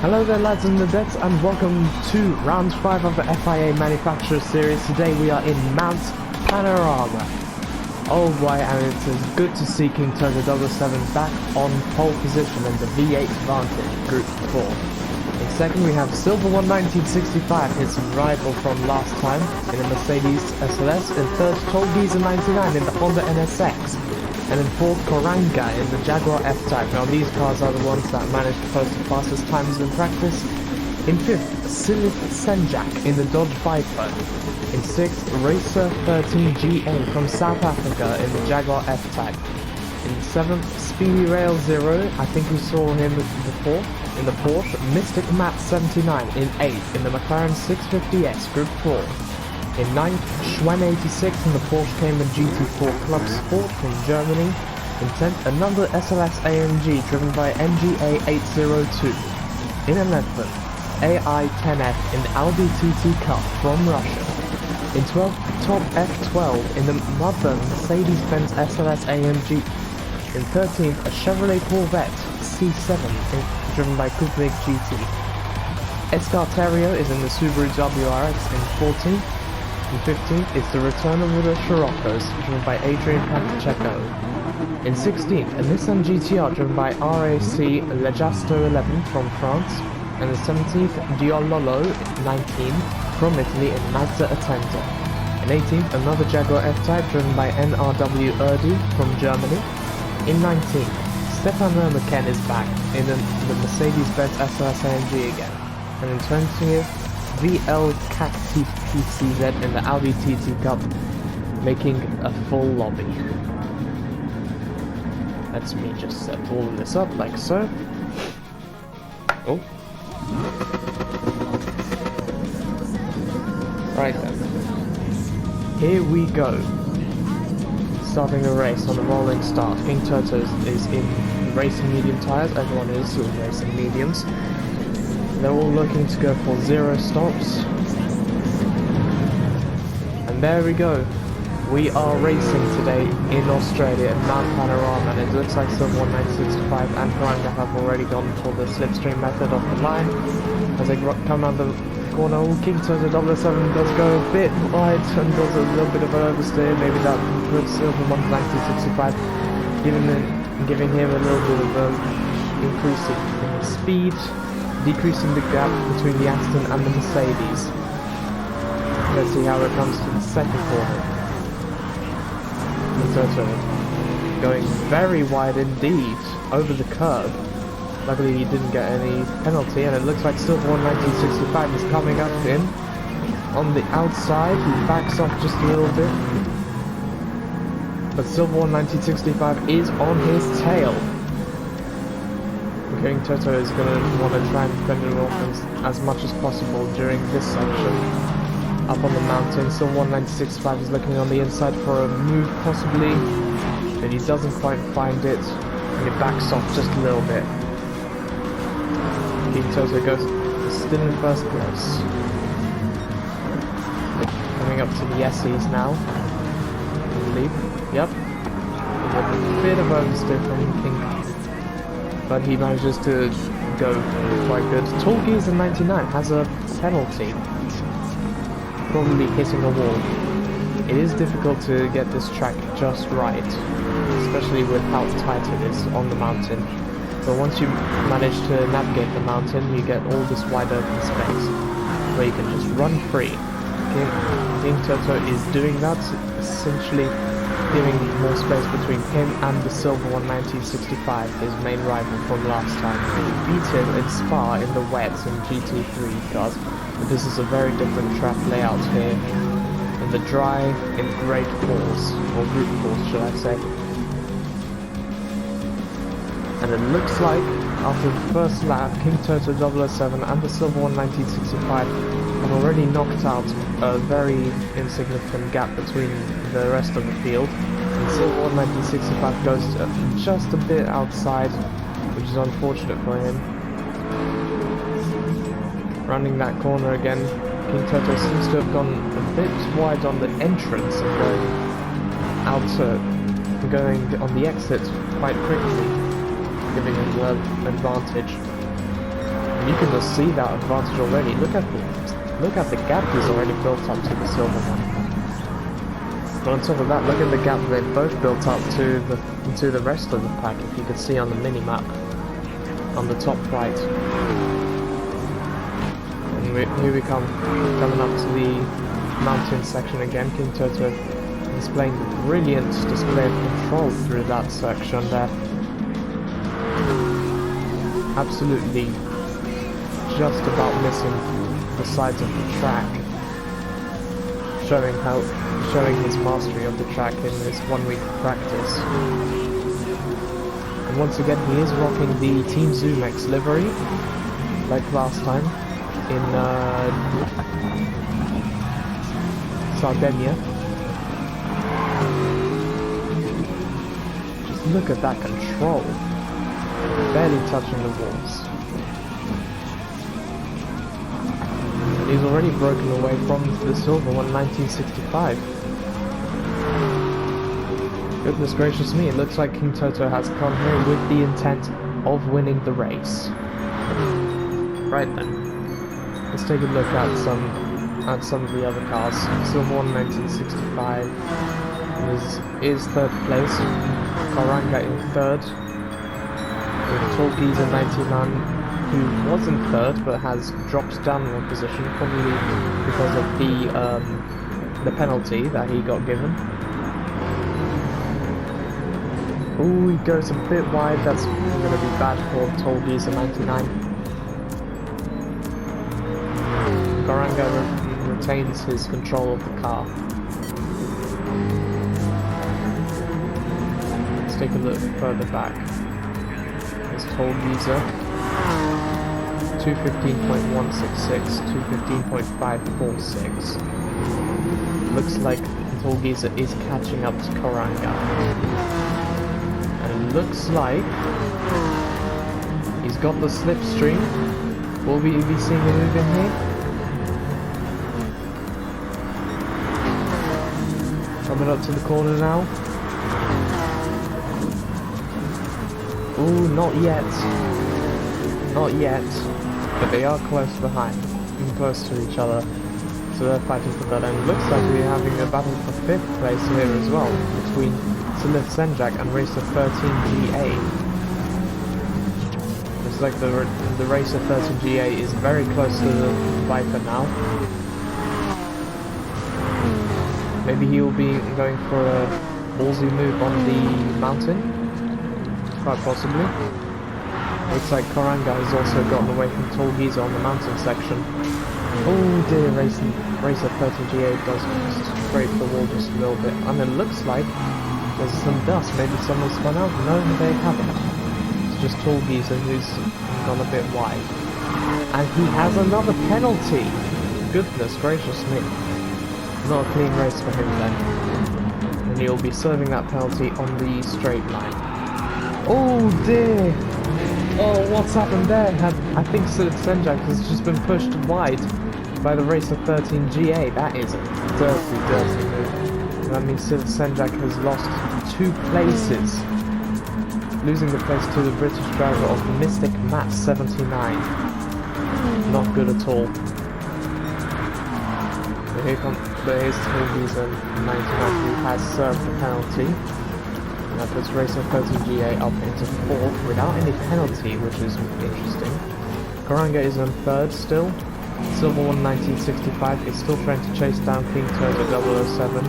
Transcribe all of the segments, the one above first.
Hello there lads and ladettes, and welcome to round 5 of the FIA Manufacturer Series. Today we are in Mount Panorama. Oh boy, and it's good to see King Toto 77 back on pole position in the V8 Vantage Group 4. In second we have Silver 1965, his rival from last time in the Mercedes SLS. In third, Tolgiza 99 in the Honda NSX. And in fourth, Koranga in the Jaguar F-Type. Now these cars are the ones that managed to post the fastest times in practice. In fifth, Silip Senjak in the Dodge Viper. In sixth, Racer 13 GA from South Africa in the Jaguar F-Type. In seventh, Speedy Rail 0, I think we saw him before, in the Porsche. Mystic Matt 79 in eighth in the McLaren 650S Group 4. In 9th, Schwen 86 in the Porsche Cayman GT4 Club Sport from Germany. In 10th, another SLS AMG driven by NGA 802. In 11th, AI10F in the Audi TT Cup from Russia. In 12th, Top F12 in the mother Mercedes-Benz SLS AMG. In 13th, a Chevrolet Corvette C7 driven by Kupnik GT. Escarterio is in the Subaru WRX in 14th. In 15th is the return of the Scirocco's, driven by Adrian Pacheco. In 16th, a Nissan GTR driven by RAC Legasto 11 from France. And in 17th, Diololo 19 from Italy in Mazda Atento. In 18th, another Jaguar F-Type driven by NRW Erdi from Germany. In 19th, Stefan Merken is back in the Mercedes-Benz SLS AMG again. And in 20th, VL Cacti PCZ in the Audi TT Cup, making a full lobby. That's me just pulling this up like so. Oh. Right then. Here we go. Starting a race on a rolling start. King Toto is in racing medium tyres. Everyone is racing mediums. They're all looking to go for 0 stops. And there we go. We are racing today in Australia at Mount Panorama, and it looks like Silver 1965 and Koranga have already gone for the slipstream method off the line. As they come around the corner, King Toto 77 does go a bit wide and does a little bit of an oversteer. Maybe that puts Silver 1965 giving him a little bit of increasing speed, decreasing the gap between the Aston and the Mercedes. Let's see how it comes to the second corner. Toto going very wide indeed over the curb. Luckily he didn't get any penalty, and it looks like Silver 1965 is coming up in on the outside. He backs off just a little bit, but Silver 1965 is on his tail. King Toto is going to want to try and fend it off as much as possible during this section. Up on the mountain, Silver 1965 is looking on the inside for a move possibly, but he doesn't quite find it, and he backs off just a little bit. King Toto goes still in first place. Coming up to the SEs now, I believe. Yep. A bit of oversteer from King, but he manages to go quite good. Tolgiza 99 has a penalty, probably hitting a wall. It is difficult to get this track just right, especially with how tight it is on the mountain. But once you manage to navigate the mountain, you get all this wide open space where you can just run free. King Toto is doing that, essentially giving more space between him and the Silver 1965, his main rival from last time. He beat him in Spa in the wet in GT3 cars, but this is a very different track layout here. In the dry, in great force, or brute force should I say. And it looks like, after the first lap, King Toto 007 and the Silver 1965 have already knocked out a very insignificant gap between the rest of the field. And Silver 1965 goes just a bit outside, which is unfortunate for him. Running that corner again, King Toto seems to have gone a bit wide on the entrance and going on the exit quite quickly, giving him the advantage. You can just see that advantage already. Look at the gap he's already built up to the silver one. But on top of that, look at the gap they've both built up to the rest of the pack. If you could see on the mini map on the top right. And here we come, coming up to the mountain section again. King Toto displaying brilliant display of control through that section there. Absolutely just about missing the sides of the track, showing his mastery of the track in this 1 week of practice. And once again, he is rocking the Team Zoomex livery, like last time in Sardinia. Just look at that control, barely touching the walls. He's already broken away from the silver one, 1965. Goodness gracious me, it looks like King Toto has come here with the intent of winning the race. Right then, let's take a look at some of the other cars. Silver one, 1965 is third place. Karanga in third. With Torgies in 99. Who was in third but has dropped down one position, probably because of the penalty that he got given. Ooh, he goes a bit wide. That's going to be bad for Torgies in 99. Karanga retains his control of the car. Let's take a look further back. There's Torgies. 215.166, 215.546. Looks like Torgies is catching up to Karanga. And it looks like he's got the slipstream. Will we be seeing a move in here? Coming up to the corner now. Ooh, not yet. Not yet, but they are close behind, and close to each other, so they're fighting for that. And it looks like we're having a battle for 5th place here as well, between Salif Senjak and Racer 13GA. Looks like the Racer 13GA is very close to the Viper now. Maybe he will be going for a ballsy move on the mountain, quite possibly. Looks like Karanga has also gotten away from Torgies on the mountain section. Oh dear, Racer 13GA does scrape the wall just a little bit. And it looks like there's some dust. Maybe someone's spun out. No, they haven't. It's just Torgies who's gone a bit wide. And he has another penalty! Goodness gracious me. Not a clean race for him then. And he'll be serving that penalty on the straight line. Oh dear! Oh, what's happened there? I think Salif Senjak has just been pushed wide by the Racer 13GA. That is a dirty, dirty move. That means Salif Senjak has lost 2 places, losing the place to the British driver of Mystic Matt 79. Not good at all. But here's Torgies in 99 who has served the penalty. That puts Racer 13GA up into 4th without any penalty, which is interesting. Karanga is in 3rd still. Silver one 1965 is still trying to chase down King Toto 007,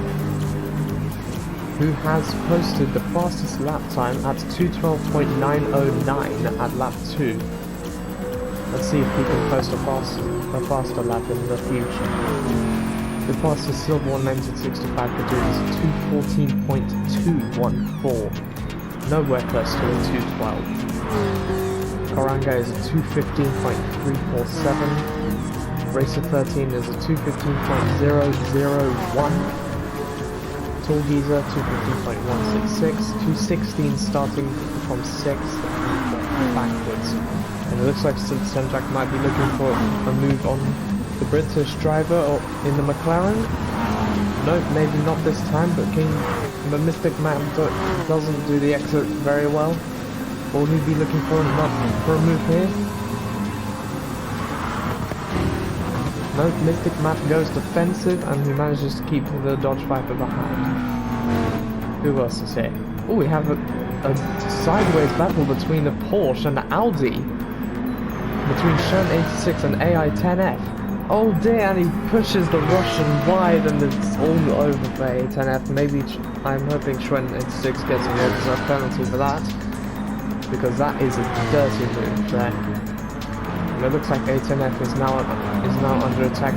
who has posted the fastest lap time at 2:12.909 at lap 2. Let's see if he can post a faster lap in the future. The fastest Silver one 1965 could do is 2:14.214. Nowhere close to a 2:12. Karanga is a 2:15.347. Racer 13 is a 2:15.001. Torgies 2:15.166. 2:16 starting from 6th backwards. And it looks like Senjak might be looking for a move on the British driver or in the McLaren. No, maybe not this time, but Mystic Man doesn't do the exit very well. Will he be looking for a move here? No, Mystic Matt goes defensive and he manages to keep the Dodge Viper behind. Who else is here? Oh, we have a sideways battle between the Porsche and the Audi. Between Shen86 and AI10F. Oh dear, and he pushes the Russian wide and it's all over for AI10F. Maybe I'm hoping Shen86 gets a well-deserved penalty for that. Because that is a dirty move there. And it looks like AI10F is now under attack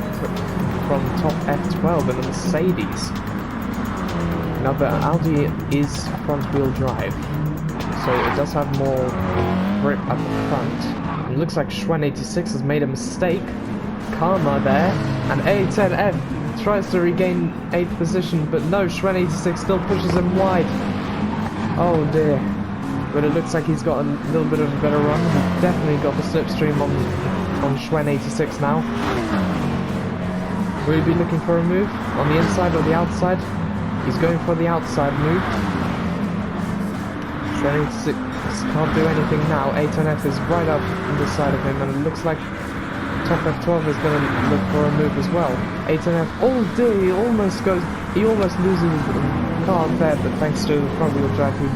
from top F12 in the Mercedes. Now the Audi is front-wheel drive, so it does have more grip at the front. It looks like Schwen86 has made a mistake. Karma there, and A10F tries to regain 8th position, but no, Schwen86 still pushes him wide. Oh dear. But it looks like he's got a little bit of a better run. He's definitely got the slipstream on Schwen86 now. Will he be looking for a move? On the inside or the outside? He's going for the outside move. Schwen86 can't do anything now. A10F is right up on the side of him, and it looks like top F12 is going to look for a move as well. A10F, oh dear, he almost loses the car there, but thanks to the front wheel drive, he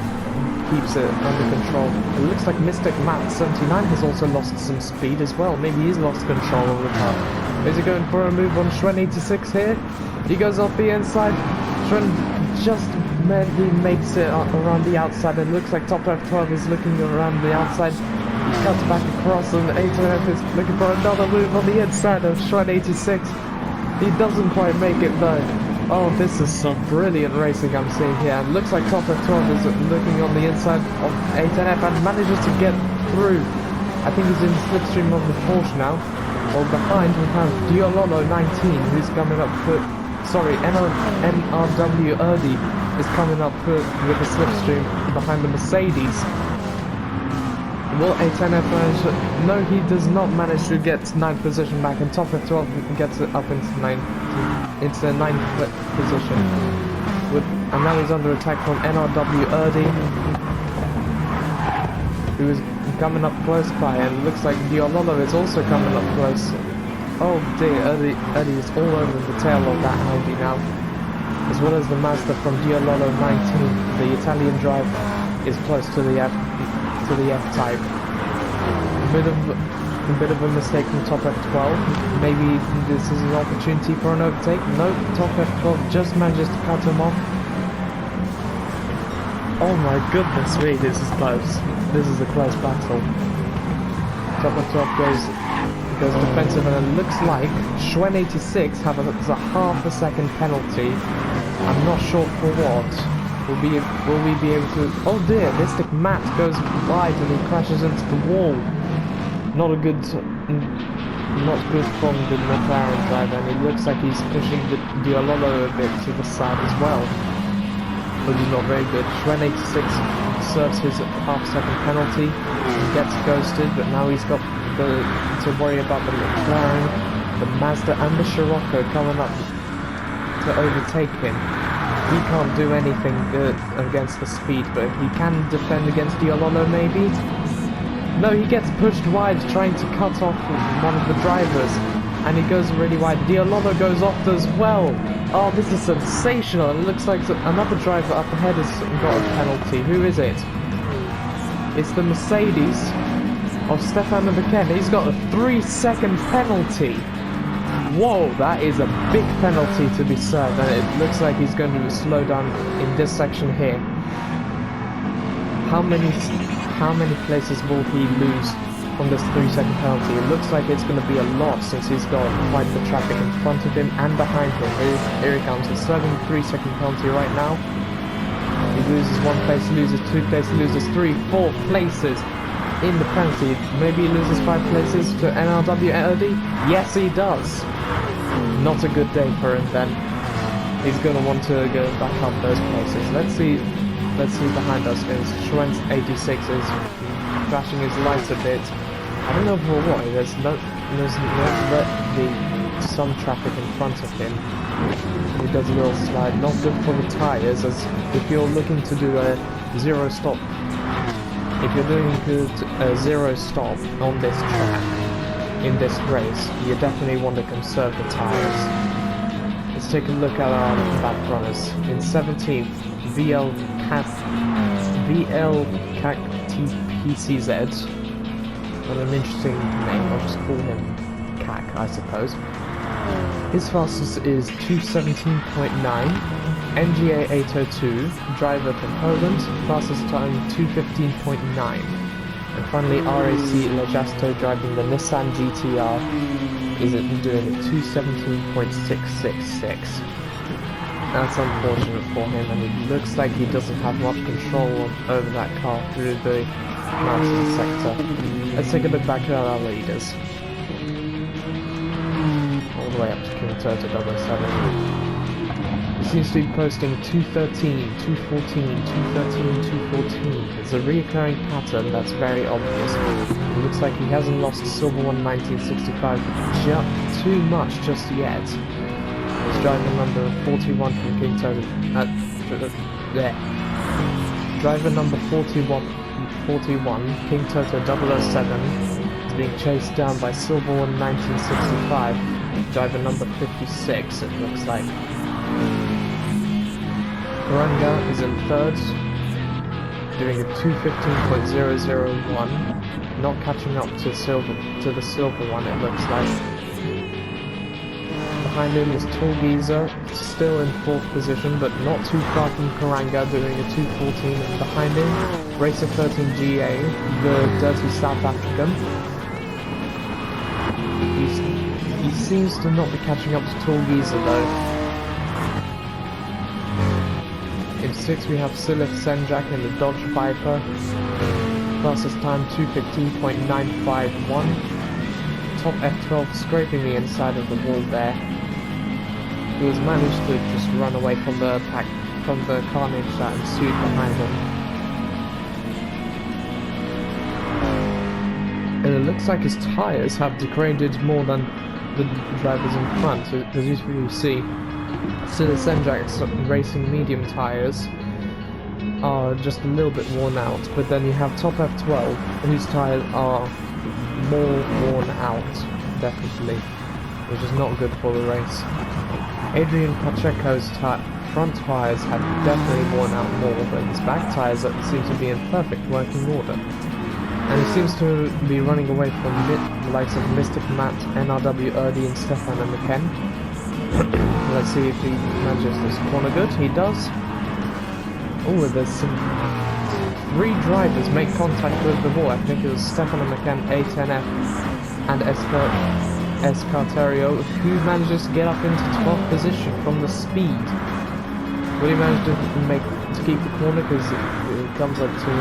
keeps it under control. It looks like Mystic Matt 79 has also lost some speed as well. Maybe he's lost control of the car. Is he going for a move on Schwen86 here? He goes off the inside. Schwen just barely makes it around the outside, and it looks like top F12 is looking around the outside. He cuts back across, and A10F is looking for another move on the inside of Schwen86. He doesn't quite make it though. Oh, this is some brilliant racing I'm seeing here. And looks like top F12 is looking on the inside of A10F and manages to get through. I think he's in the slipstream of the Porsche now. Well, behind we have Diololo 19, who's coming up for... Sorry, NRW Erdi is coming up with a slipstream behind the Mercedes. Will A10F manage to... No, he does not manage to get 9th position back, and top F12 gets it up into 9th position. And now he's under attack from NRW Erdi, who is coming up close by, and it looks like Diololo is also coming up close. Oh dear, Erdi is all over the tail of that Audi now, as well as the Mazda from Diololo 19. The Italian drive is close to the F-Type. A bit of a mistake from top F12. Maybe this is an opportunity for an overtake. No, top F12 just manages to cut him off. Oh my goodness me, this is close. This is a close battle. Top F12 goes defensive, and it looks like Schwen86 has a half a second penalty. I'm not sure for what. Will we be able to... Oh dear, Mystic Matt goes wide and he crashes into the wall. Not good from the McLaren driver, and it looks like he's pushing the Diololo a bit to the side as well. But he's not very good. Schwen86 serves his half-second penalty. He gets ghosted, but now he's got to worry about the McLaren, the Mazda and the Scirocco coming up to overtake him. He can't do anything against the speed, but he can defend against Diololo maybe? No, he gets pushed wide trying to cut off one of the drivers, and he goes really wide. Diololo goes off as well. Oh, this is sensational. It looks like another driver up ahead has got a penalty. Who is it? It's the Mercedes of Stefano Beken. He's got a 3-second penalty. Whoa, that is a big penalty to be served, and it looks like he's going to slow down in this section here. How many places will he lose from this 3-second penalty? It looks like it's going to be a lot, since he's got quite the traffic in front of him and behind him. Here he comes. He's serving the 3-second penalty right now. He loses 1 place, loses 2 places, loses 3, 4 places in the penalty. Maybe he loses 5 places to NRW Erdi? Yes, he does. Not a good day for him then. He's going to want to go back up those places. Let's see behind us. Schwen86 is flashing his lights a bit. I don't know for what. There's some traffic in front of him. He does a little slide. Not good for the tyres, as if you're looking to do a zero stop. If you're doing a zero stop on this track in this race, you definitely want to conserve the tires. Let's take a look at our back runners. In 17th, VLCAC-TPCZ. What an interesting name, I'll just call him CAC, I suppose. His fastest is 217.9, NGA 802, driver from Poland, fastest time 215.9. And finally RAC Lejasto driving the Nissan GTR is doing a 217.666. That's unfortunate for him, and it looks like he doesn't have much control over that car through the mountain sector. Let's take a look back at our leaders. All the way up to King Toto 007. He seems to be posting 213, 214, 213, 214. It's a recurring pattern that's very obvious. It looks like he hasn't lost Silver One 1965 too much just yet. He's driver number 41 from King Toto. Driver number 41, King Toto 007, is being chased down by Silver One 1965. Driver number 56, it looks like. Gran is in third, doing a 215.001, not catching up to the silver one, it looks like. Behind him is Torgiza, still in fourth position, but not too far from Karanga, doing a 214, and behind him, Racer 13 GA, the dirty South African. He seems to not be catching up to Torgiza though. In 6th we have Silith Senjak in the Dodge Viper, fastest time 215.951, top F12 scraping the inside of the wall there. He has managed to just run away from the carnage that ensued behind him. And it looks like his tyres have degraded more than the drivers in front, as you see. Silith Senjak's racing medium tyres are just a little bit worn out, but then you have top F12 whose tyres are more worn out, definitely, which is not good for the race. Adrian Pacheco's front tyres have definitely worn out more, but his back tyres seem to be in perfect working order. And he seems to be running away from the likes of Mystic Matt, NRW Erdy and Stefan and McKen. Let's see if he manages this corner good. He does. Oh, there's some... 3 drivers make contact with the wall. I think it was Stefan and McKen, A10F, and Escarterio, who manages to get up into 12th position from the speed. Will he manage to keep the corner, because it comes up to a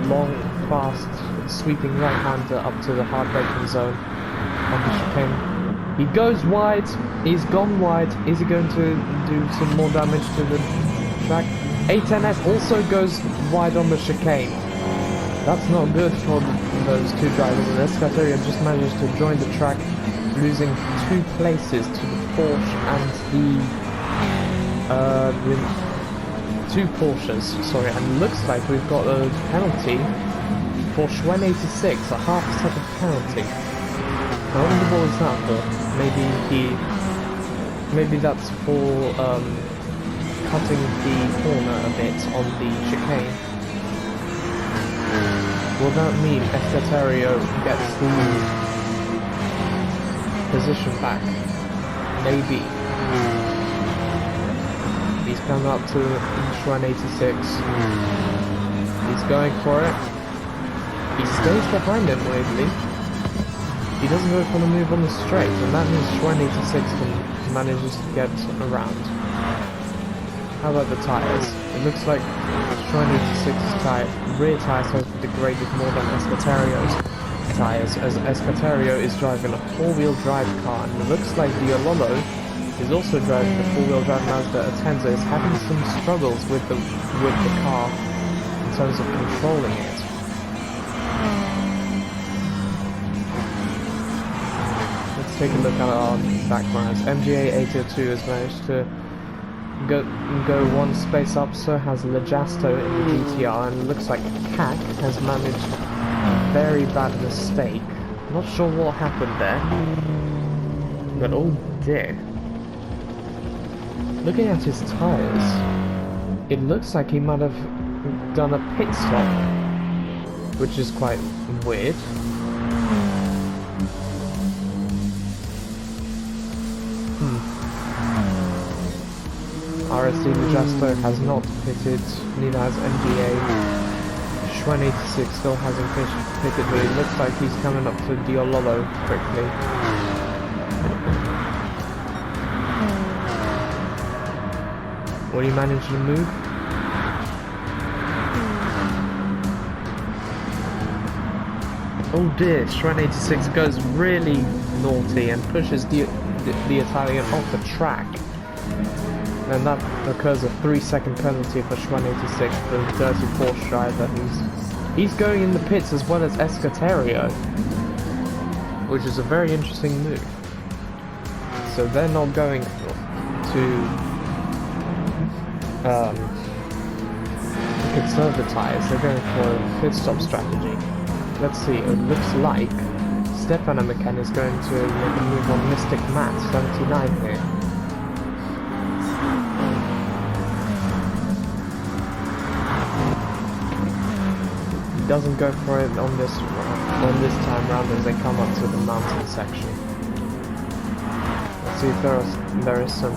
long, fast, sweeping right-hander up to the hard braking zone of the chicane. He goes wide, he's gone wide. Is he going to do some more damage to the track? A10F also goes wide on the chicane. That's not good for those 2 drivers, and Escarterio just managed to join the track, losing 2 places to the Porsche and the 2 Porsches, sorry, and it looks like we've got a penalty for Schwen86, a half second penalty. Now what is that for? Maybe that's for cutting the corner a bit on the chicane. Will that mean Escarterio gets the position back? Maybe. He's come up to Schwen86. He's going for it. He stays behind him weirdly. He doesn't go for the move on the straight, and that means Schwen86 manages to get around. How about the tyres? It looks like Schwen86's rear tyres have degraded more than Escarterio's tyres, as Escarterio is driving a 4-wheel drive car, and it looks like Diololo is also driving a 4-wheel drive Mazda Atenza, is having some struggles with the car in terms of controlling it. Take a look at our backgrounds. MGA 802 has managed to go 1 space up, so has Lejasto in the GTR, and it looks like CAC has managed a very bad mistake Not sure what happened there. But oh dear. Looking at his tires, it looks like he might have done a pit stop, which is quite weird. RSC Majesto has not pitted, neither has MGA. Schwen 86 still hasn't pitted, but it looks like he's coming up to Diololo quickly. Will he manage to move? Oh dear, Schwen 86 goes really naughty and pushes the Italian off the track. And that occurs a 3-second penalty for Schwen 86, the dirty Porsche driver. He's going in the pits as well as Escaterio, which is a very interesting move. So they're not going to conserve the tyres, they're going for a pit stop strategy. Let's see, it looks like Stefano McKenna is going to make a move on Mystic Matt 79 here. Doesn't go for it on this time round as they come up to the mountain section. Let's see if there is some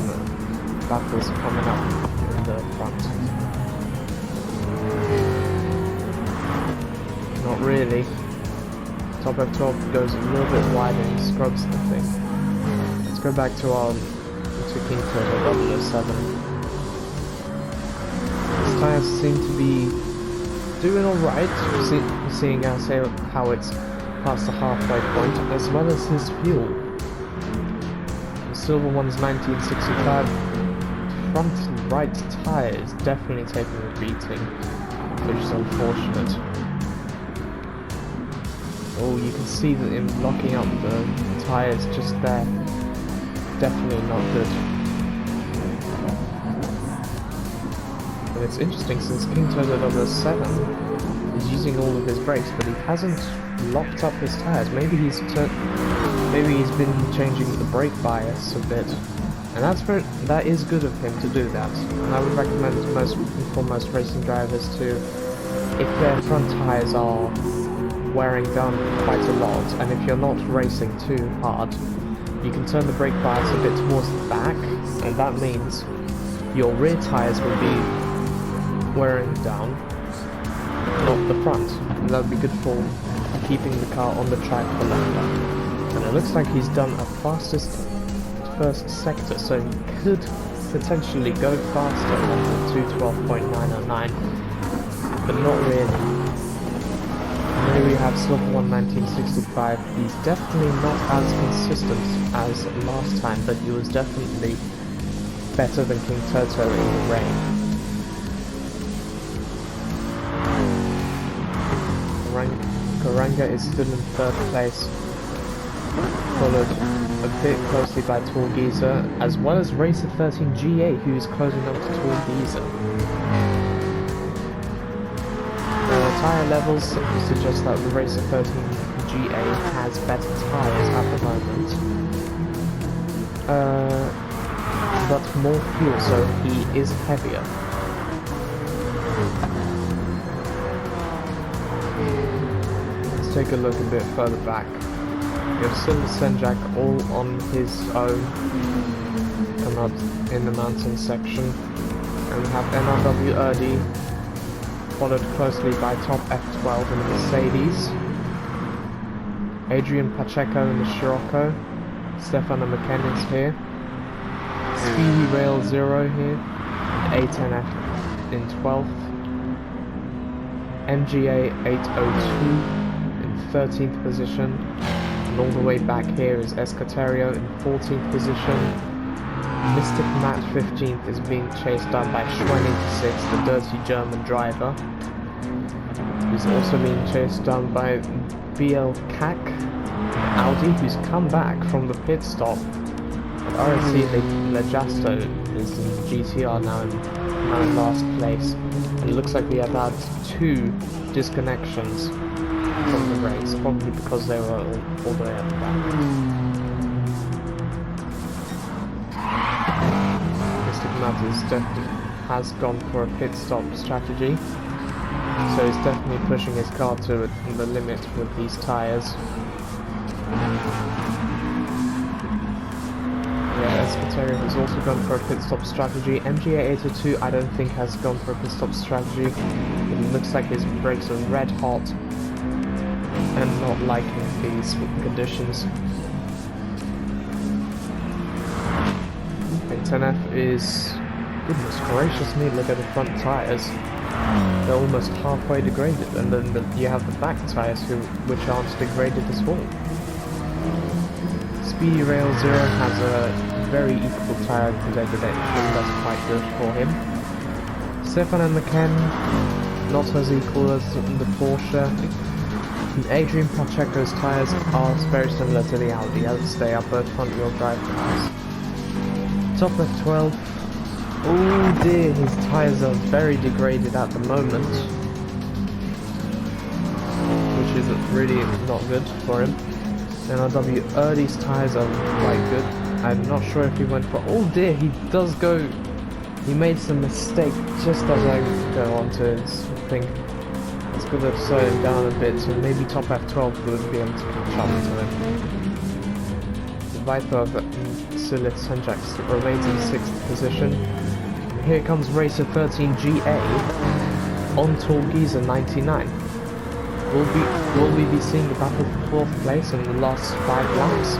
battles coming up in the front. Not really. Top F12 goes a little bit wide and scrubs the thing. Let's go back to our King Turbo 007. These tires seem to be doing alright, seeing as how it's past the halfway point, as well as his fuel. The silver one's 1965 front right tyre is definitely taking a beating, which is unfortunate. Oh, you can see that him locking up the tyres just there. Definitely not good. It's interesting since King Turbo 7 is using all of his brakes, but he hasn't locked up his tires. Maybe he's been changing the brake bias a bit, and that is good of him to do that. And I would recommend for most racing drivers to, if their front tires are wearing down quite a lot, and if you're not racing too hard, you can turn the brake bias a bit towards the back, and that means your rear tires will be wearing down, not the front, and that would be good for keeping the car on the track for longer. And it looks like he's done a fastest first sector, so he could potentially go faster than the 212.909, but not really. And then we have Silver 1 1965. He's definitely not as consistent as last time, but he was definitely better than King Toto in the rain. Garanga is still in third place, followed a bit closely by Tall Geezer, as well as Racer 13 GA, who is closing up to Tall Geezer. Tyre levels suggest that the Racer 13 GA has better tyres at the moment, but more fuel, so he is heavier. Take a look a bit further back. You have Silver Senjak all on his own, come up in the mountain section, and we have NRW Erdi, followed closely by Top F12 in the Mercedes, Adrian Pacheco in the Scirocco, Stefano McKenna's here, Speedy Rail 0 here, A10F in 12th, MGA 802 13th position, and all the way back here is Escaterio in 14th position. Mystic Matt 15th is being chased down by Schwen 86, the dirty German driver. He's also being chased down by BL Kak Audi, who's come back from the pit stop. And RSC Lejasto is in GTR now in last place. And it looks like we have had 2 disconnections from the race, probably because they were all the way at the back. Mystic Matt has gone for a pit stop strategy, so he's definitely pushing his car to the limit with these tyres. Escoterio has also gone for a pit stop strategy. MGA802 I don't think has gone for a pit stop strategy. It looks like his brakes are red hot and not liking these conditions. And 10F is, goodness gracious me, look at the front tyres. They're almost halfway degraded, and then you have the back tyres which aren't degraded at all. Speedy Rail 0 has a very equal tyre degradation, that's quite good for him. Stefan and McKen, not as equal as the Porsche. And Adrian Pacheco's tyres are very similar to the Audi, as they are both front wheel drive tyres. Top left 12. Oh dear, his tyres are very degraded at the moment, which is really not good for him. NRW Erdy's tyres are quite good. I'm not sure if he went for... Oh dear, he does go... He made some mistake just as I go on to his thing. It's good to slow him down a bit, so maybe top F12 would be able to catch up to him. The Viper of Sulit Senjaks remains in 6th position. Here comes Racer 13 GA on Torgiza 99. Will we be seeing the battle for 4th place in the last 5 laps?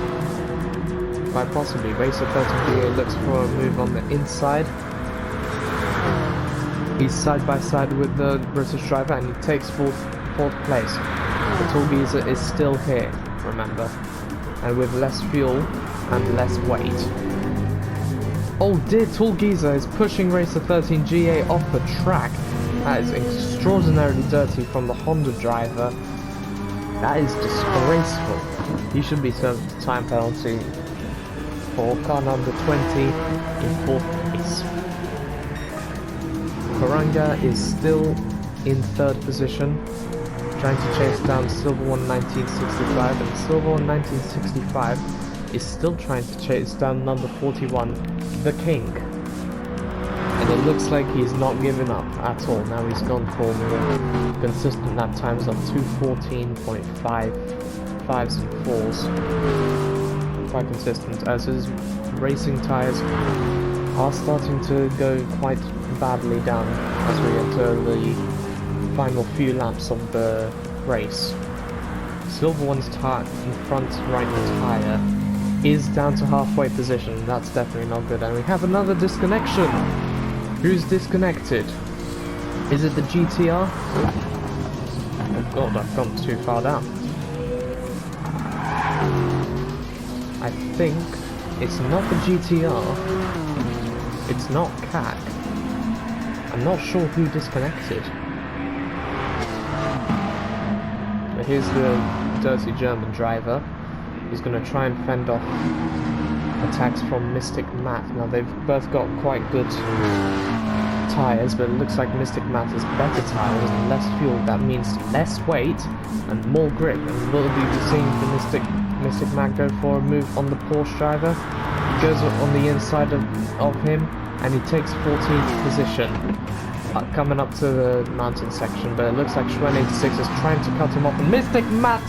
Quite possibly. Racer 13 GA looks for a move on the inside. He's side by side with the British driver and he takes 4th place. The Torgiza is still here, remember, and with less fuel and less weight. Oh dear, Torgiza is pushing Racer 13 GA off the track. That is extraordinarily dirty from the Honda driver. That is disgraceful. He should be served a time penalty for car number 20 in 4th place. Karanga is still in 3rd position, trying to chase down Silver One 1965, and Silver One 1965 is still trying to chase down number 41, the King. And it looks like he's not giving up at all. Now he's gone for more consistent lap times of 2:14.5, 5s and 4s. Quite consistent, as his racing tyres are starting to go quite badly down as we enter the final few laps of the race. Silver One's front right tyre is down to halfway position. That's definitely not good. And we have another disconnection. Who's disconnected? Is it the GTR? Oh god, I've gone too far down. I think it's not the GTR. It's not CAC. I'm not sure who disconnected. But here's the dirty German driver. He's going to try and fend off attacks from Mystic Matt. Now they've both got quite good tyres, but it looks like Mystic Matt has better tyres and less fuel. That means less weight and more grip. And we'll be seeing the Mystic Matt go for a move on the Porsche driver. He goes on the inside of him and he takes 14th position. Coming up to the mountain section, but it looks like Schwen86 is trying to cut him off, and Mystic Matt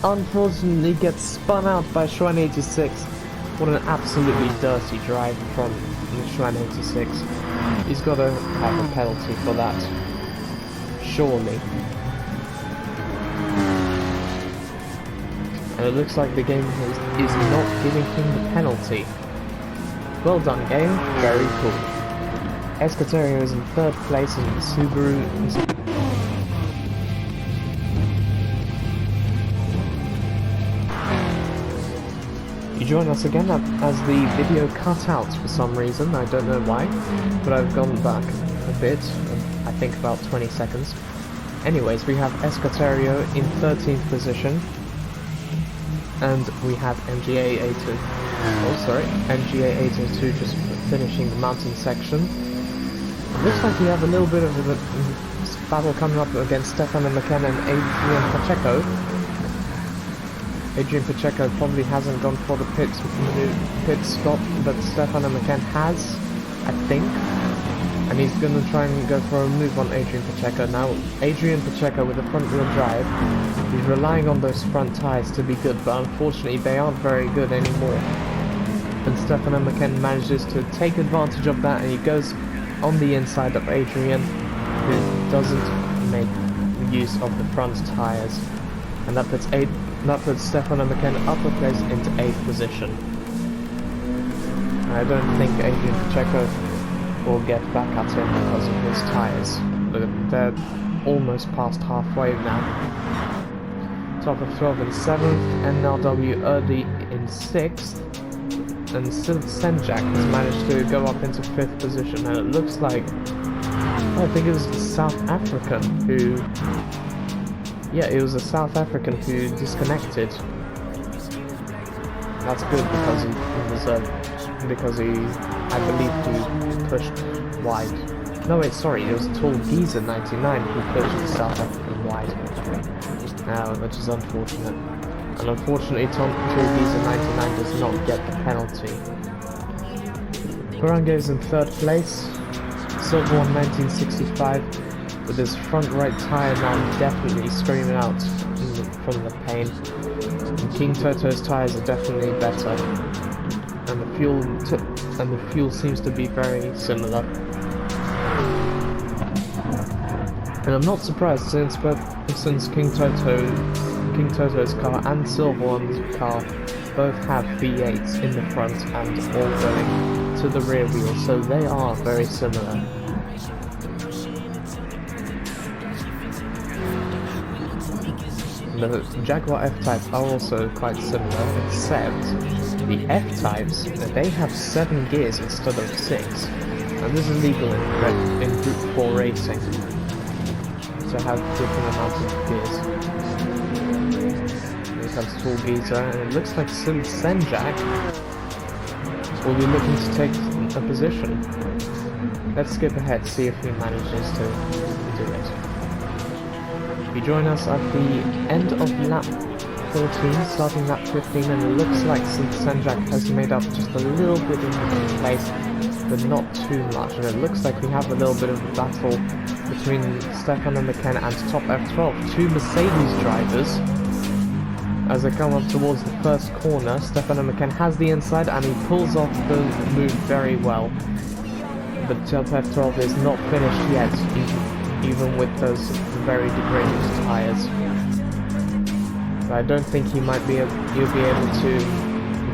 unfortunately gets spun out by Schwen86. What an absolutely dirty drive from Schwen86. He's got to have a penalty for that, surely. And it looks like the game is not giving him the penalty. Well done, game. Very cool. Escoterio is in 3rd place and the Subaru is... You join us again as the video cut out for some reason. I don't know why, but I've gone back a bit, I think about 20 seconds. Anyways, we have Escoterio in 13th position, and we have MGA802 just finishing the mountain section. It looks like we have a little bit of battle coming up against Stefano McKenna and Adrian Pacheco. Adrian Pacheco probably hasn't gone for the pit stop, but Stefano McKenna has, I think. And he's going to try and go for a move on Adrian Pacheco. Now, Adrian Pacheco with the front wheel drive, he's relying on those front tyres to be good, but unfortunately they aren't very good anymore. And Stefano McKenna manages to take advantage of that, and he goes on the inside of Adrian, who doesn't make use of the front tyres. And that puts Stefano McKenna up a place into 8th position. I don't think Adrian Pacheco will get back at him because of his tyres. They're almost past halfway now. Top of 12 in 7th, NRW early in 6th, and Senjak has managed to go up into 5th position, and it looks like, I think it was the South African who, yeah, it was a South African who disconnected. That's good because he I believe he pushed wide. No wait, sorry, it was Tall Geezer 99 who pushed the South African wide. Now, which is unfortunate. And unfortunately, Tall Geezer 99 does not get the penalty. Gran goes in 3rd place. Silver One 1965 with his front right tyre now definitely screaming out from the pain. And King Toto's tyres are definitely better. And the fuel seems to be very similar. And I'm not surprised since King Toto's car and Silver One's car both have V8s in the front and all going to the rear wheel, so they are very similar. The Jaguar F-Types are also quite similar, except the F-Types, they have 7 gears instead of 6, and this is legal in Group 4 racing, to have different amounts of gears. Here comes Tall Geezer, and it looks like Senjak will be looking to take a position. Let's skip ahead, see if he manages to do it. You join us at the end of lap 14, starting lap 15, and it looks like Senjak has made up just a little bit in the place, but not too much, and it looks like we have a little bit of a battle between Stefano McKenna and Top F12, 2 Mercedes drivers. As they come up towards the first corner, Stefano McKenna has the inside and he pulls off the move very well. But Top F12 is not finished yet, even with those very degraded tyres. So I don't think he'll be able to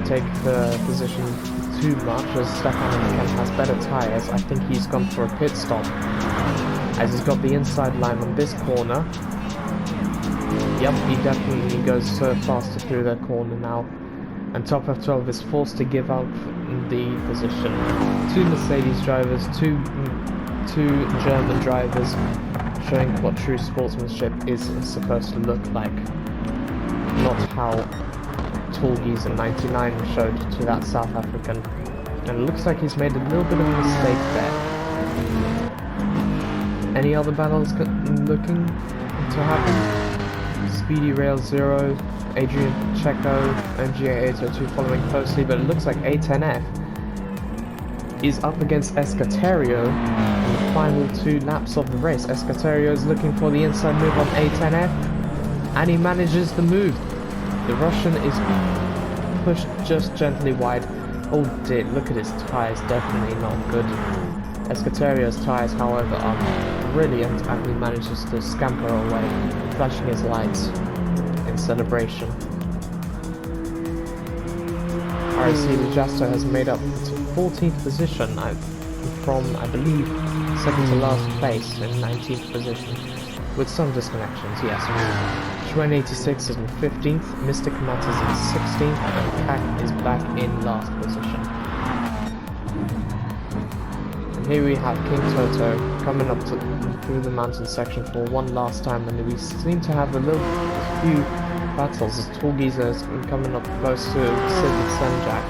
take the position too much, as Stefano McKenna has better tyres. I think he's gone for a pit stop, as he's got the inside line on this corner. Yep, he definitely goes faster through that corner now. And Top F12 is forced to give up the position. 2 Mercedes drivers, two German drivers, showing what true sportsmanship is supposed to look like. Not how Tall Geezer 99 showed to that South African. And it looks like he's made a little bit of a mistake there. Any other battles looking to happen? Speedy Rail 0, Adrian Pacheco, MGA 802 following closely, but it looks like A10F is up against Escaterio in the final 2 laps of the race. Escaterio is looking for the inside move on A10F, and he manages the move. The Russian is pushed just gently wide. Oh dear, look at his tyres, definitely not good. Escaterio's tyres, however, are brilliant, and he manages to scamper away, flashing his lights in celebration. RC Lejasto has made up to 14th position from, I believe, 2nd to last place in 19th position, with some disconnections, yes. Schwen 86 is in 15th, Mystic Matters in 16th, and Pack is back in last position. Here we have King Toto coming up through the mountain section for one last time, and we seem to have a few battles as Tall Geezer is coming up close to Sid Senjak.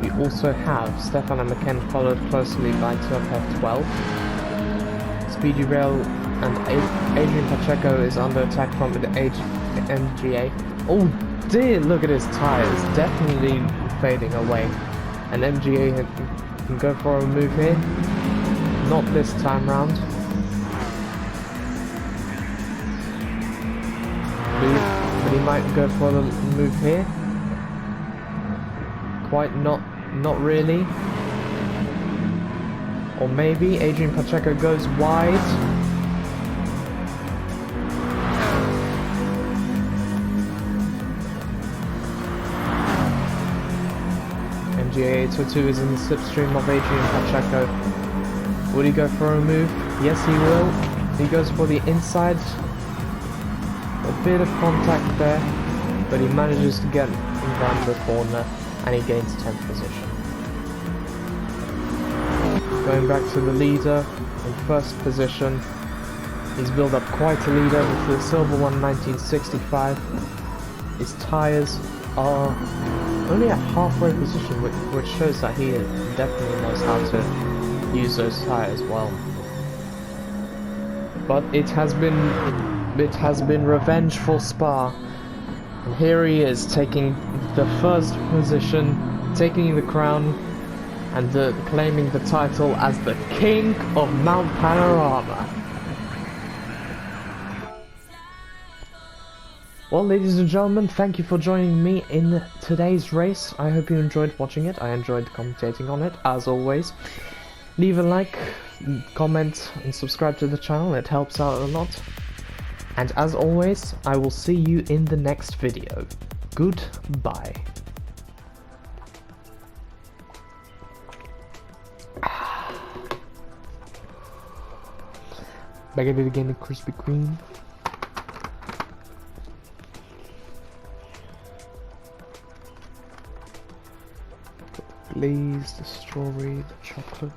We also have Stefano McKenna followed closely by Top F12. Speedy Rail and Adrian Pacheco is under attack from the MGA. Oh dear, look at his tires, definitely fading away. And MGA can go for a move here. Not this time round. But he might go for the move here. Quite not really. Or maybe Adrian Pacheco goes wide. MGA 802 is in the slipstream of Adrian Pacheco. Would he go for a move? Yes, he will. He goes for the inside. A bit of contact there, but he manages to get around the corner and he gains 10th position. Going back to the leader in first position. He's built up quite a leader with the silver one 1965. His tyres are only at halfway position, which shows that he definitely knows how to use those tyres well. But it has been revenge for Spa. And here he is taking the first position, taking the crown, and claiming the title as the King of Mount Panorama. Well, ladies and gentlemen, thank you for joining me in today's race. I hope you enjoyed watching it. I enjoyed commentating on it, as always. Leave a like, comment, and subscribe to the channel. It helps out a lot. And as always, I will see you in the next video. Goodbye. Back at it again, the Krispy Kreme. Please, the strawberry, the chocolate.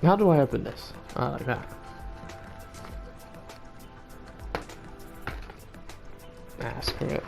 How do I open this? Oh, like that. Ah, screw it.